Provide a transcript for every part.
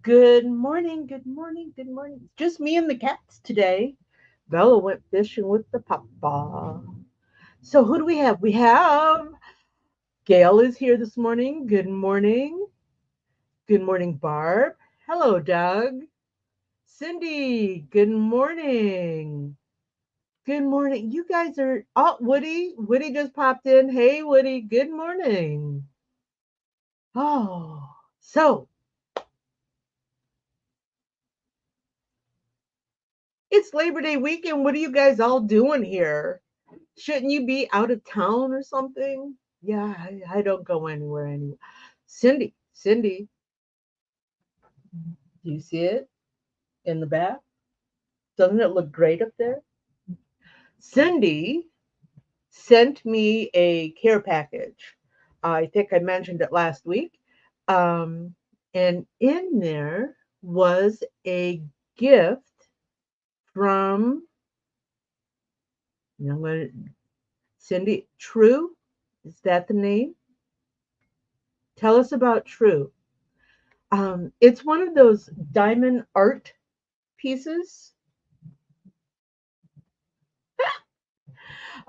Good morning, good morning, good morning. Just me and the cats today. Bella went fishing with the papa. So who do we have? We have Gail is here this morning. Good morning. Good morning, Barb. Hello, Doug. Cindy, good morning. Good morning. You guys are Woody. Woody just popped in. Hey Woody, good morning. Oh, so it's Labor Day weekend. What are you guys all doing here? Shouldn't you be out of town or something? Yeah, I don't go anywhere anymore. Cindy, do you see it in the back? Doesn't it look great up there? Cindy sent me a care package. I think I mentioned it last week. And in there was a gift from, you know, Cindy, True. Is that the name? Tell us about True. It's one of those diamond art pieces.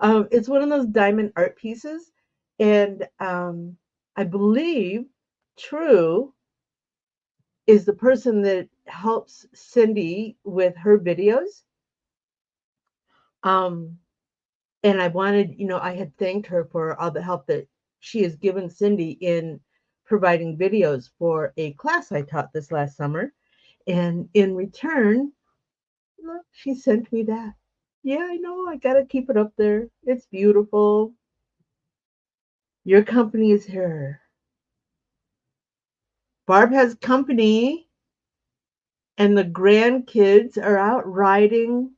It's one of those diamond art pieces, and I believe True is the person that helps Cindy with her videos. Um, and I wanted, I had thanked her for all the help that she has given Cindy in providing videos for a class I taught this last summer. And in return, look, she sent me that. Yeah, I know. I gotta keep it up there. It's beautiful. Your company is here. Barb has company, and the grandkids are out riding.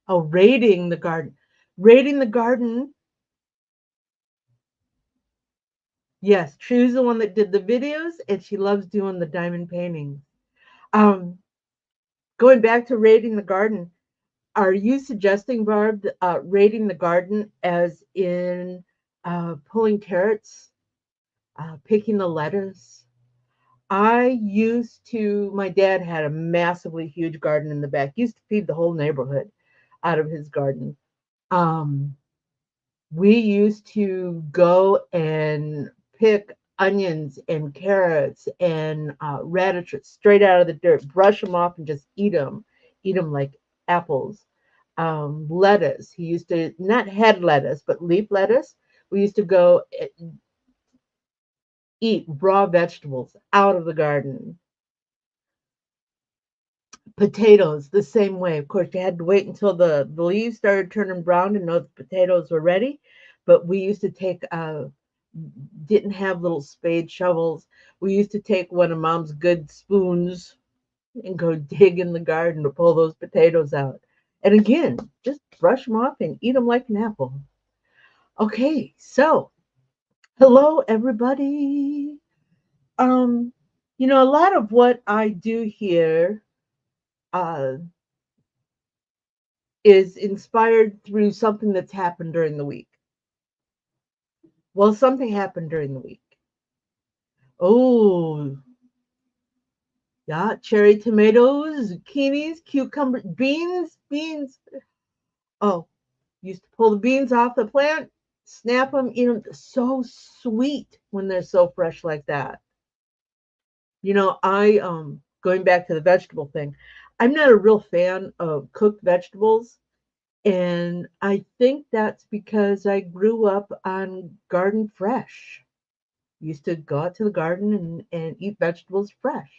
Oh, raiding the garden. Raiding the garden. Yes, True's the one that did the videos, and she loves doing the diamond paintings. Um, Going back to raiding the garden, are you suggesting, Barb, raiding the garden as in pulling carrots, picking the lettuce? My dad had a massively huge garden in the back. He used to feed the whole neighborhood out of his garden. Um, we used to go and pick onions and carrots and radishes straight out of the dirt, brush them off and just eat them like apples. Lettuce, he used to, not head lettuce, but leaf lettuce. We used to go eat raw vegetables out of the garden. Potatoes, the same way. Of course, you had to wait until the leaves started turning brown to know the potatoes were ready. But we used to take, didn't have little spade shovels. We used to take one of mom's good spoons and go dig in the garden to pull those potatoes out. And again, just brush them off and eat them like an apple. Okay, so hello, everybody. Um, a lot of what I do here uh, is inspired through something that's happened during the week. Well, something happened during the week. Oh, yeah, cherry tomatoes, zucchinis, cucumber, beans. Oh, used to pull the beans off the plant, snap them, eat them. So sweet when they're so fresh like that. I going back to the vegetable thing, I'm not a real fan of cooked vegetables. And I think that's because I grew up on garden fresh. Used to go out to the garden and eat vegetables fresh.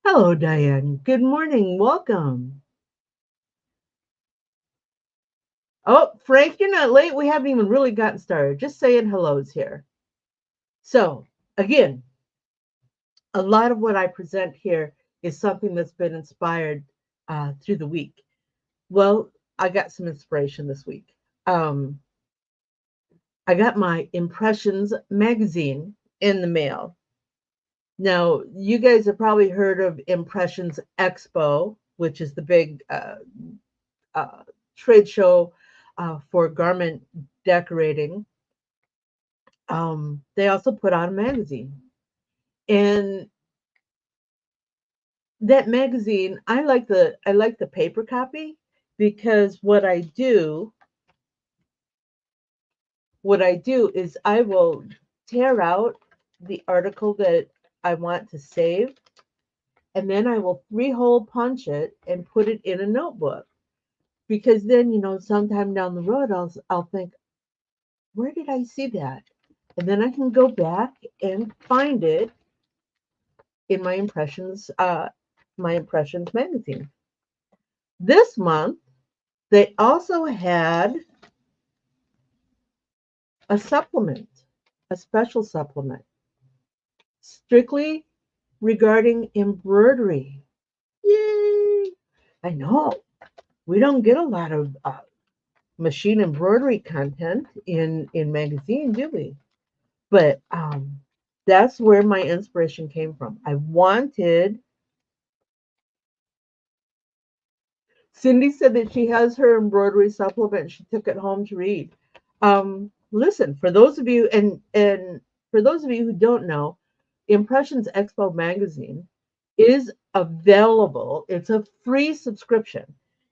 Hello, Diane. Good morning. Welcome. Oh, Frank, you're not late. We haven't even really gotten started. Just saying hellos here. So, again, a lot of what I present here is something that's been inspired through the week. Well, I got some inspiration this week. Um, I got my Impressions magazine in the mail. Now, you guys have probably heard of Impressions Expo, which is the big uh, trade show for garment decorating. They also put out a magazine. And that magazine, I like the paper copy because what I do is I will tear out the article that I want to save, and then I will three-hole punch it and put it in a notebook. Because then, sometime down the road, I'll think, where did I see that? And then I can go back and find it in my Impressions magazine. This month, they also had a supplement, a special supplement, strictly regarding embroidery. Yay! I know we don't get a lot of machine embroidery content in magazine, do we? But that's where my inspiration came from. I wanted. Cindy said that she has her embroidery supplement. She took it home to read. Listen, for those of you and for those of you who don't know, Impressions Expo magazine is available. It's a free subscription.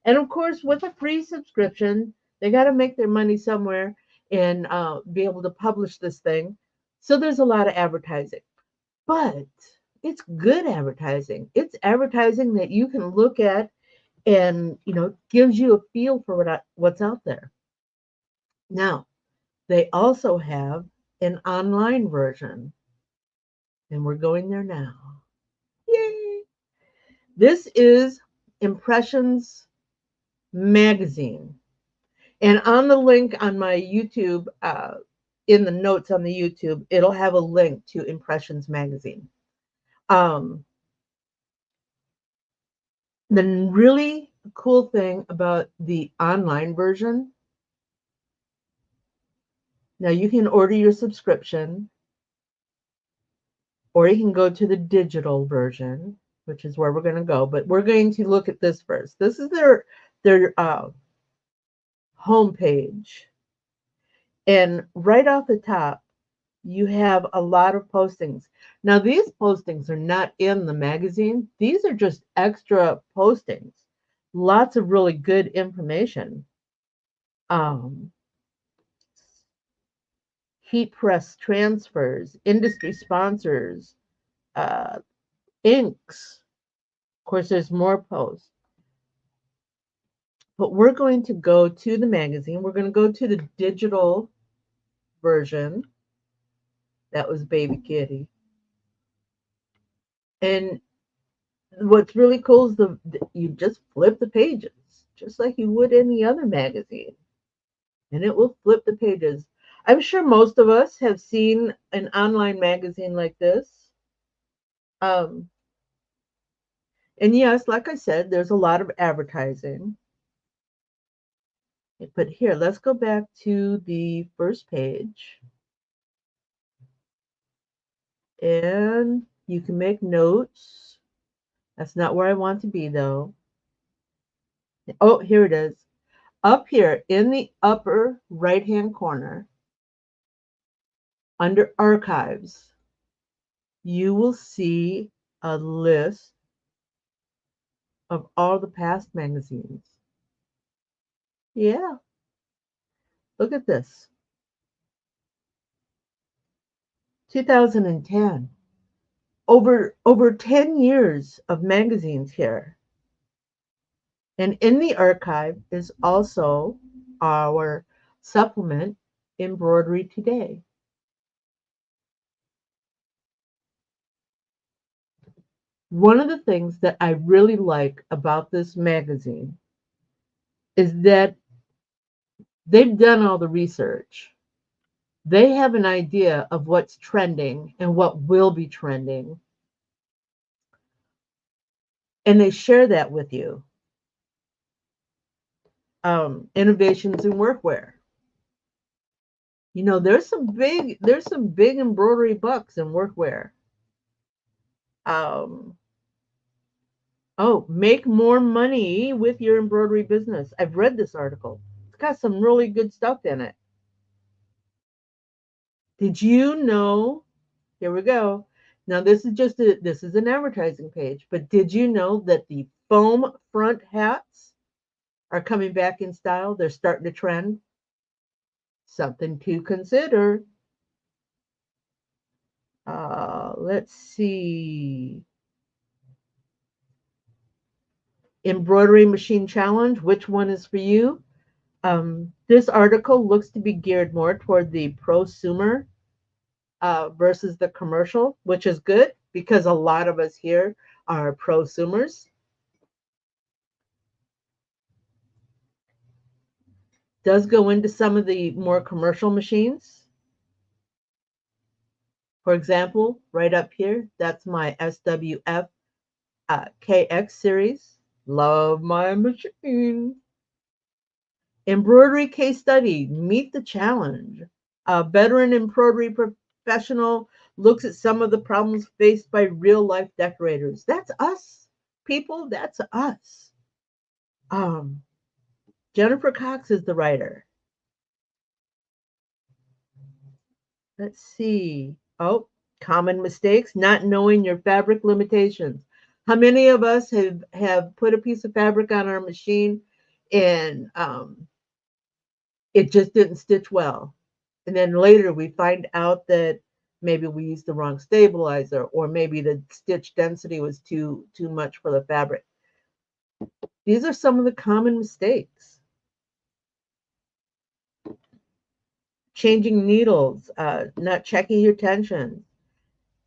And of course, with a free subscription, they got to make their money somewhere and be able to publish this thing. So there's a lot of advertising, but it's good advertising. It's advertising that you can look at and gives you a feel for what's out there. Now, they also have an online version, and we're going there now. Yay! This is Impressions Magazine. And on the link on my YouTube, in the notes on the YouTube, it'll have a link to Impressions Magazine. Um, the really cool thing about the online version, now you can order your subscription, or you can go to the digital version, which is where we're going to go. But we're going to look at this first. This is their homepage, and right off the top, you have a lot of postings. Now, these postings are not in the magazine. These are just extra postings. Lots of really good information. Um, heat press transfers, industry sponsors, uh, inks. Of course, there's more posts. But we're going to go to the magazine. We're going to go to the digital version. That was Baby Kitty. And what's really cool is you just flip the pages, just like you would any other magazine, and it will flip the pages. I'm sure most of us have seen an online magazine like this. Um, and yes, like I said, there's a lot of advertising. But here, let's go back to the first page. And you can make notes. That's not where I want to be, though. Oh, here it is. Up here in the upper right-hand corner, under Archives, you will see a list of all the past magazines. Yeah, look at this. 2010. Over 10 years of magazines here. And in the archive is also our supplement, Embroidery Today. One of the things that I really like about this magazine is that they've done all the research. They have an idea of what's trending and what will be trending, and they share that with you. Innovations in workwear. There's some big embroidery bucks in workwear. Um, oh, make more money with your embroidery business. I've read this article. It's got some really good stuff in it. Did you know? Here we go. Now this is an advertising page, but did you know that the foam front hats are coming back in style? They're starting to trend. Something to consider. Let's see. Embroidery machine challenge. Which one is for you? This article looks to be geared more toward the prosumer versus the commercial, which is good because a lot of us here are prosumers. Does go into some of the more commercial machines. For example, right up here, that's my SWF KX series. Love my machine. Embroidery case study. Meet the challenge. A veteran embroidery professional looks at some of the problems faced by real life decorators. That's us, people. That's us. Um, Jennifer Cox is the writer. Let's see. Oh, common mistakes, not knowing your fabric limitations. How many of us have put a piece of fabric on our machine and it just didn't stitch well? And then later we find out that maybe we used the wrong stabilizer, or maybe the stitch density was too much for the fabric. These are some of the common mistakes. Changing needles, not checking your tension.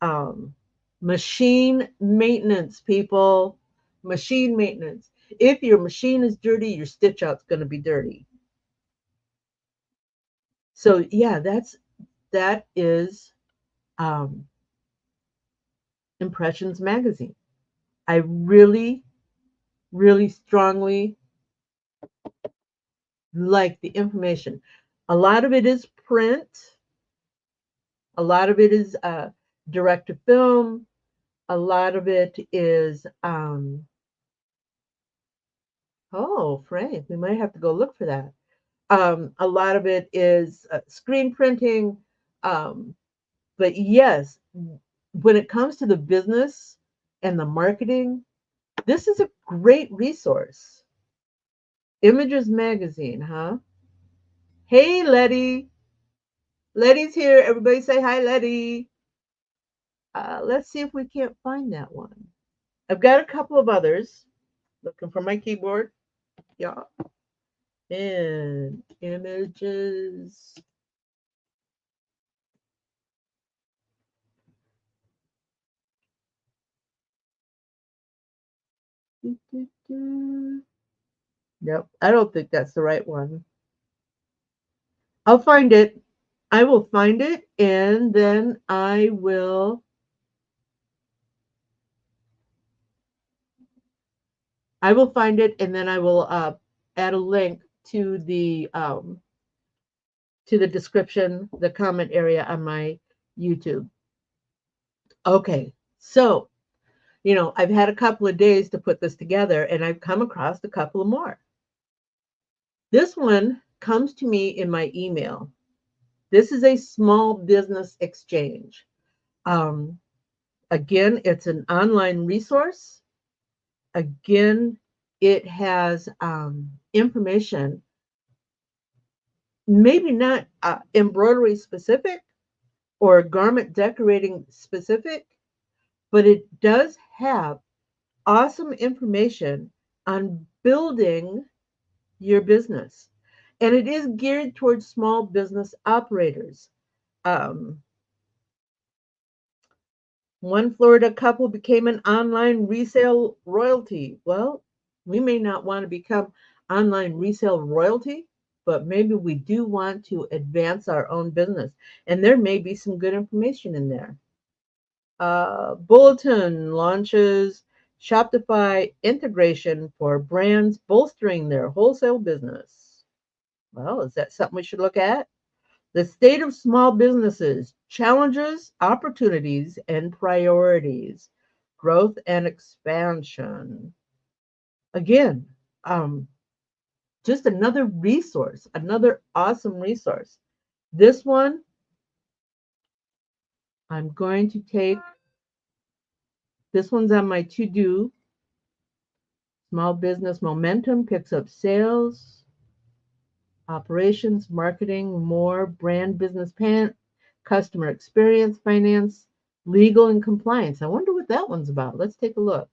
Um, Machine maintenance, people. Machine maintenance. If your machine is dirty, your stitch out's going to be dirty. So yeah, that is um, Impressions Magazine. I really, really strongly like the information. A lot of it is print. A lot of it is direct to film. A lot of it is oh, Frank, we might have to go look for that. A lot of it is screen printing. Um, but yes, when it comes to the business and the marketing, this is a great resource. Images Magazine, huh? Hey, Letty. Letty's here. Everybody say hi, Letty. Let's see if we can't find that one. I've got a couple of others. Looking for my keyboard. Yeah. And images. Nope, I don't think that's the right one. I'll find it. I will find it and then I will find it and then I will add a link to the description, the comment area on my YouTube. Okay, so I've had a couple of days to put this together and I've come across a couple of more. This one comes to me in my email. This is a small business exchange. Um, Again, it's an online resource. Again, it has information, maybe not embroidery specific or garment decorating specific, but it does have awesome information on building your business. And it is geared towards small business operators. Um, One Florida couple became an online resale royalty. Well, we may not want to become online resale royalty, but maybe we do want to advance our own business. And there may be some good information in there. Bulletin launches Shopify integration for brands bolstering their wholesale business. Well, is that something we should look at? The state of small businesses, challenges, opportunities, and priorities, growth and expansion. Again, um, just another resource, another awesome resource. This one I'm going to take This one's on my to-do. Small business momentum picks up sales, operations, marketing, more, brand business customer experience, finance, legal and compliance. I wonder what that one's about. Let's take a look.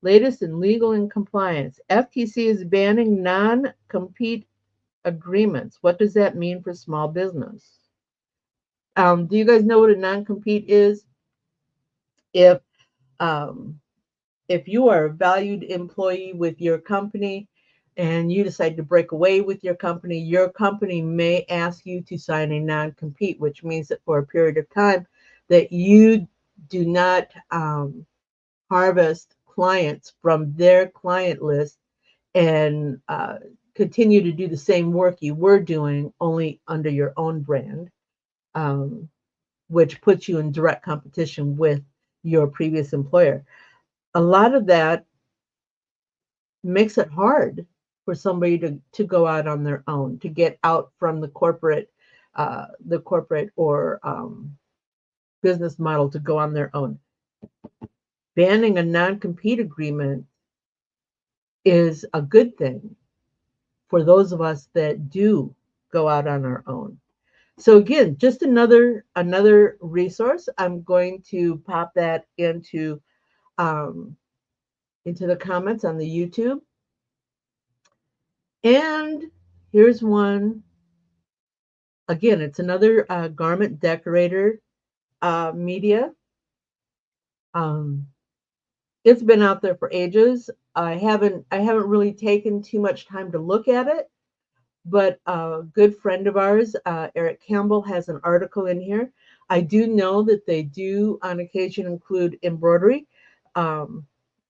Latest in legal and compliance. FTC is banning non-compete agreements. What does that mean for small business? Do you guys know what a non-compete is? If um, if you are a valued employee with your company and you decide to break away with your company may ask you to sign a non-compete, which means that for a period of time that you do not harvest clients from their client list and continue to do the same work you were doing only under your own brand, um, which puts you in direct competition with your previous employer. A lot of that makes it hard for somebody to go out on their own, to get out from the corporate or business model to go on their own. Banning a non-compete agreement is a good thing for those of us that do go out on our own. So again, just another resource. I'm going to pop that um, into the comments on the YouTube. And here's one. Again, it's another garment decorator media. Um, it's been out there for ages. I haven't really taken too much time to look at it, but a good friend of ours, Eric Campbell, has an article in here. I do know that they do on occasion include embroidery. Um,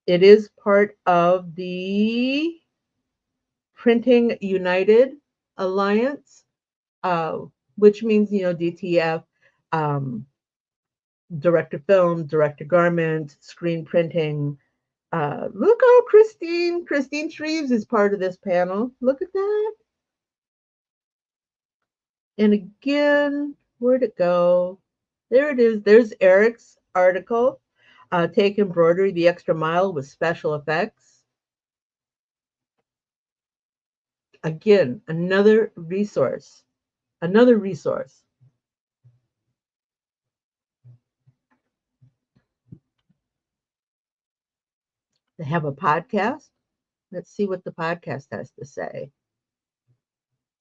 it is part of the Printing United Alliance, uh, which means, DTF, um, direct to film, direct to garment, screen printing. Look, oh, Christine Shreves is part of this panel. Look at that. And again, where'd it go? There it is. There's Eric's article, Take Embroidery the Extra Mile with Special Effects. Again, another resource. Another resource. They have a podcast. Let's see what the podcast has to say.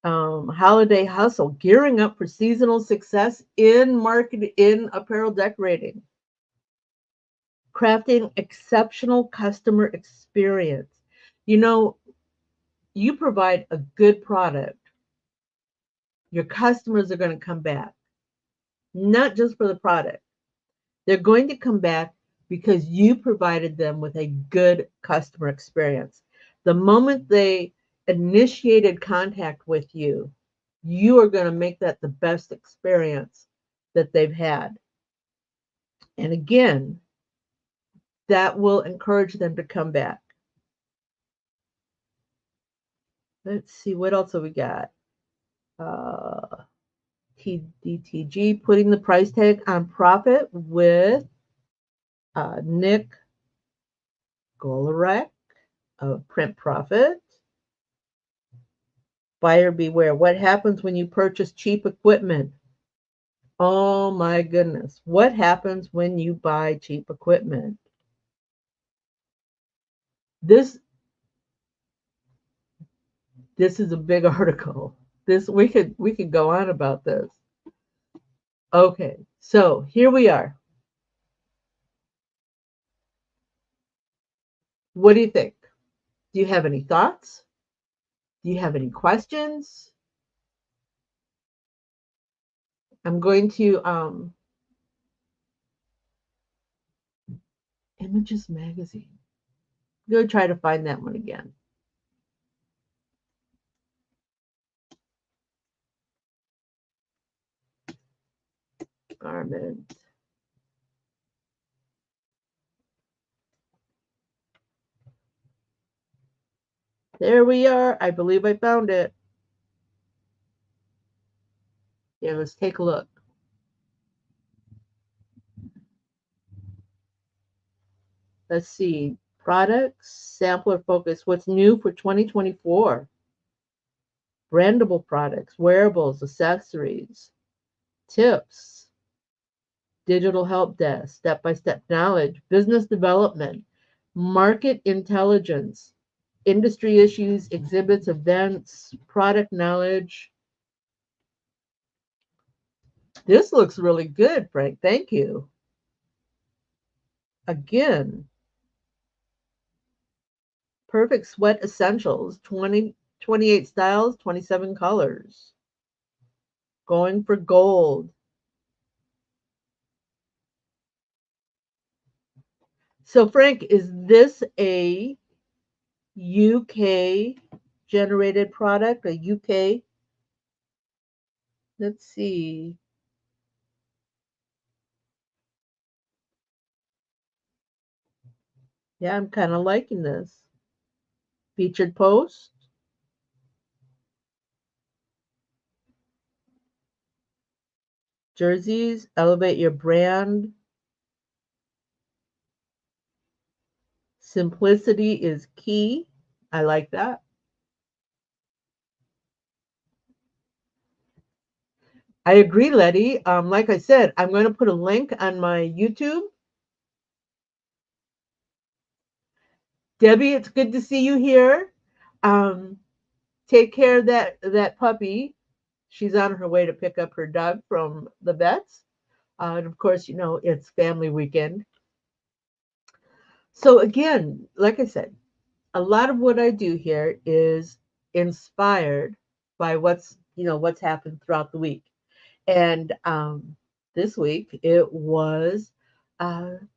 Holiday hustle, gearing up for seasonal success in apparel decorating, crafting exceptional customer experience. You provide a good product, your customers are going to come back, not just for the product. They're going to come back because you provided them with a good customer experience. The moment they initiated contact with you, you are going to make that the best experience that they've had. And again, that will encourage them to come back. Let's see, what else have we got? TDTG, putting the price tag on profit with Nick Golarek of Print Profit. Buyer beware. What happens when you purchase cheap equipment? Oh my goodness. What happens when you buy cheap equipment? This is a big article. We could go on about this. Okay, so here we are. What do you think? Do you have any thoughts? Do you have any questions? I'm going to Images Magazine. I'm going to try to find that one again. Garment. There we are. I believe I found it. Yeah, let's take a look. Let's see. Products, sampler focus. What's new for 2024? Brandable products, wearables, accessories, tips, digital help desk, step by step knowledge, business development, market intelligence, industry issues, exhibits, events, product knowledge. This looks really good, Frank. Thank you. Again, perfect sweat essentials, 28 styles, 27 colors. Going for gold. So, Frank, is this a UK generated product? A UK? Let's see. Yeah, I'm kind of liking this. Featured post, jerseys, elevate your brand. Simplicity is key. I like that. I agree, Letty. Like I said, I'm going to put a link on my YouTube. Debbie, it's good to see you here. Um, take care of that puppy. She's on her way to pick up her dog from the vets. And of course, it's family weekend. So again, like I said, a lot of what I do here is inspired by what's happened throughout the week. And this week it was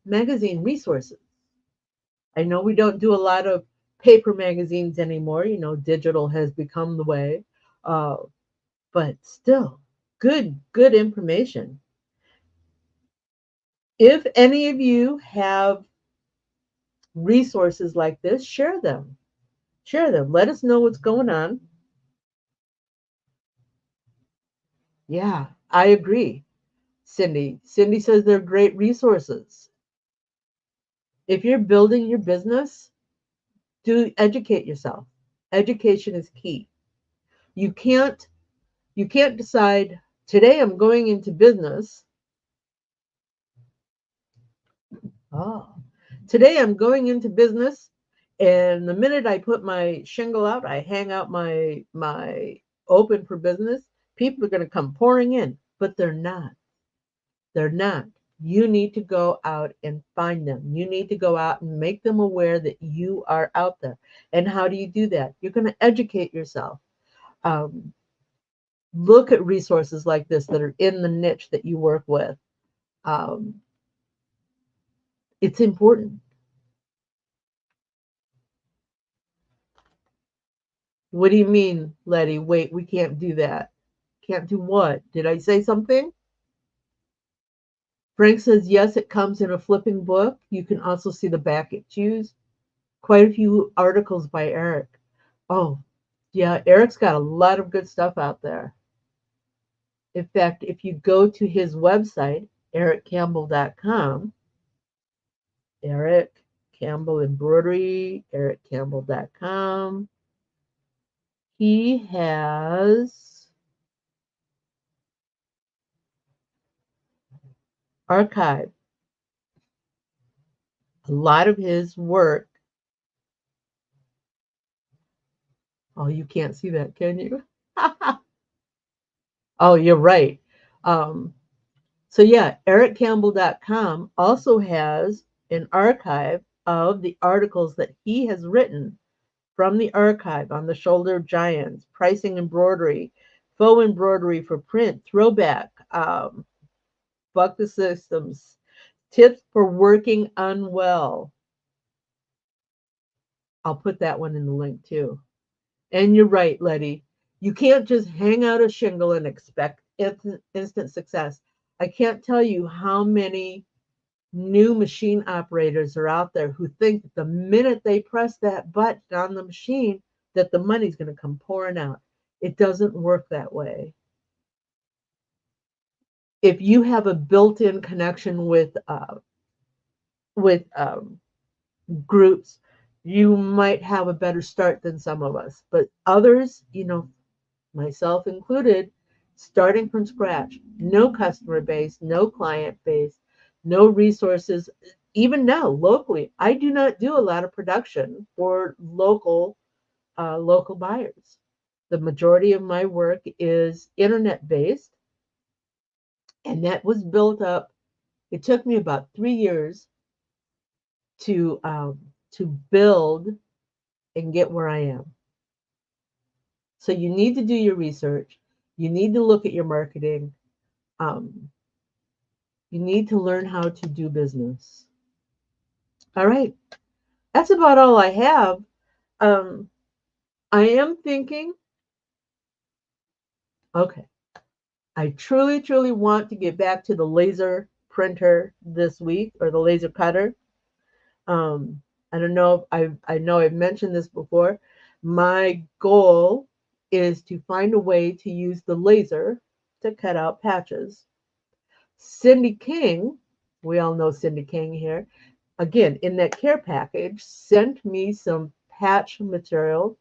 magazine resources. I know we don't do a lot of paper magazines anymore. Digital has become the way, uh, but still, good information. If any of you have resources like this, share them. Share them. Let us know what's going on. Yeah, I agree, Cindy. Cindy says they're great resources. If you're building your business, do educate yourself. Education is key. You can't you can't decide today I'm going into business. Oh, today I'm going into business, and the minute I put my shingle out, I hang out my open for business, people are going to come pouring in, but they're not. They're not. You need to go out and find them. You need to go out and make them aware that you are out there. And how do you do that? You're going to educate yourself. Um, look at resources like this that are in the niche that you work with. Um, it's important. What do you mean, Letty? Wait, we can't do that. Can't do what? Did I say something? Frank says, yes, it comes in a flipping book. You can also see the back issues. Quite a few articles by Eric. Oh, yeah, Eric's got a lot of good stuff out there. In fact, if you go to his website, ericcampbell.com, Eric Campbell Embroidery, ericcampbell.com, he has archived a lot of his work. Oh, you can't see that, can you? Oh, you're right. Um, so yeah, ericcampbell.com also has an archive of the articles that he has written from the archive on the shoulder of giants, pricing embroidery, faux embroidery for print, throwback, buck the systems, tips for working unwell. I'll put that one in the link too. And you're right, Letty. You can't just hang out a shingle and expect instant success. I can't tell you how many new machine operators are out there who think that the minute they press that button on the machine that the money's going to come pouring out. It doesn't work that way. If you have a built-in connection with groups, you might have a better start than some of us. But others, myself included, starting from scratch, no customer base, no client base, no resources. Even now, locally, I do not do a lot of production for local buyers. The majority of my work is internet based, and that was built up. It took me about 3 years to build and get where I am. So you need to do your research. You need to look at your marketing. Um, you need to learn how to do business. All right, that's about all I have. Um, I am thinking, okay, I truly, truly want to get back to the laser printer this week, or the laser cutter. Um, I don't know if I know I've mentioned this before. My goal is to find a way to use the laser to cut out patches. Cindy King, we all know Cindy King here, again, in that care package, sent me some patch material.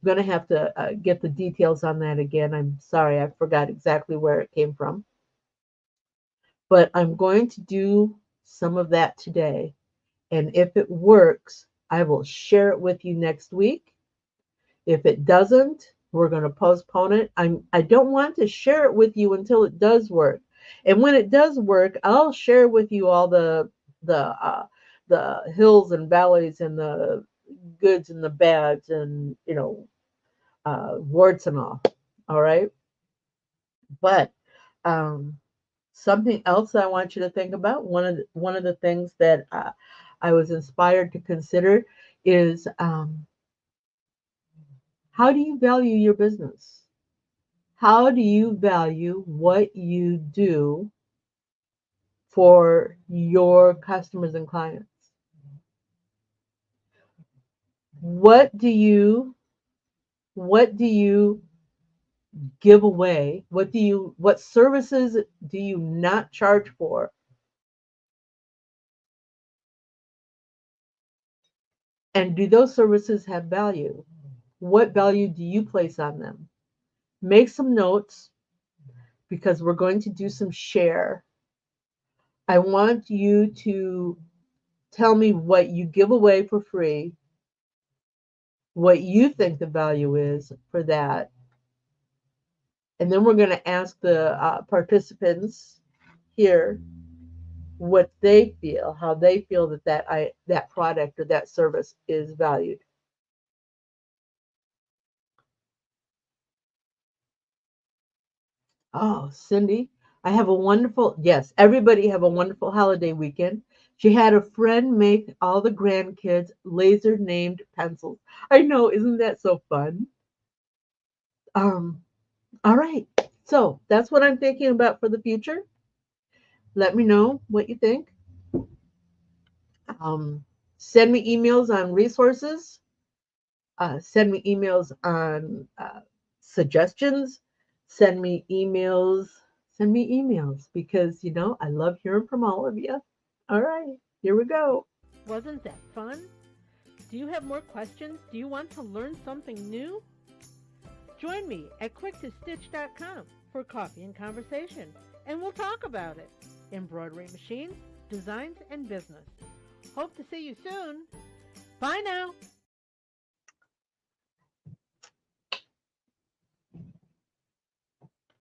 I'm going to have to get the details on that again. I'm sorry, I forgot exactly where it came from. But I'm going to do some of that today. And if it works, I will share it with you next week. If it doesn't, we're going to postpone it. I don't want to share it with you until it does work. And when it does work, I'll share with you all the the hills and valleys and the goods and the bads and warts and all. All right, but um, something else I want you to think about. One of the things that I was inspired to consider is how do you value your business? How do you value what you do for your customers and clients? What do you what do you give away? What services do you not charge for? And do those services have value? What value do you place on them? Make some notes because we're going to do some share. I want you to tell me what you give away for free, what you think the value is for that. And then we're going to ask the participants here what they feel, how they feel that product or that service is valued. Oh, Cindy, yes, everybody have a wonderful holiday weekend. She had a friend make all the grandkids laser named pencils. I know, isn't that so fun? Um, all right. So that's what I'm thinking about for the future. Let me know what you think. Um, Send me emails on resources. Send me emails on suggestions. Send me emails. Send me emails because, I love hearing from all of you. All right, here we go. Wasn't that fun? Do you have more questions? Do you want to learn something new? Join me at quicktostitch.com for coffee and conversation, and we'll talk about it. Embroidery machines, designs, and business. Hope to see you soon. Bye now.